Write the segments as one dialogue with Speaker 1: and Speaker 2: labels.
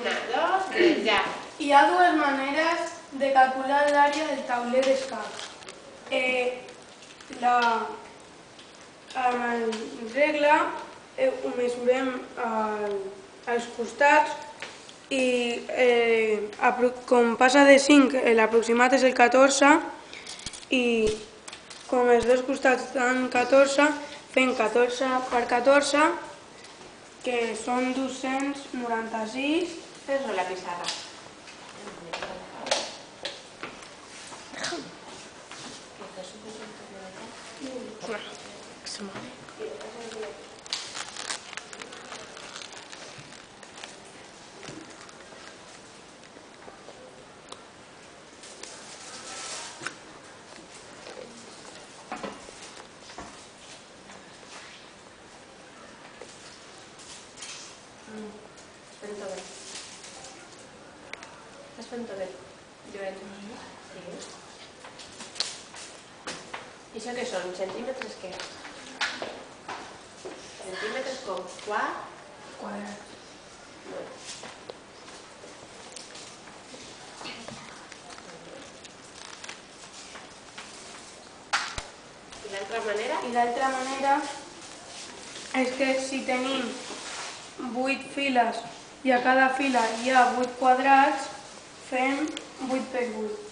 Speaker 1: Una, dos, tres, ja.
Speaker 2: Hi ha dues maneres de calcular l'àrea del tauler d'escacs. Amb el regle ho mesurem als costats i com passa de 5 l'aproximat és el 14 i com els dos costats estan 14 fem 14 per 14 que són 296.
Speaker 1: Fes-ho la pissarra. Estàs fent-ho bé, Joel? Sí. I això què són? Centímetres què? Centímetres com?
Speaker 2: Quadrats.
Speaker 1: I l'altra manera?
Speaker 2: I l'altra manera és que si tenim 8 files i a cada fila hi ha 8 quadrats, fem 8 per 8.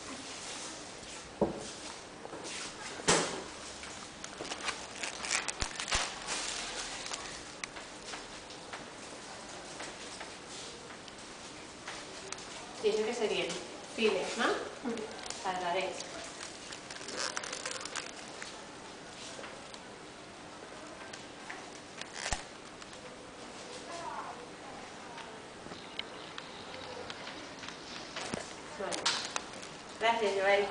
Speaker 1: I això què serien? Files, no? Quadradets. Gràcies, Joel.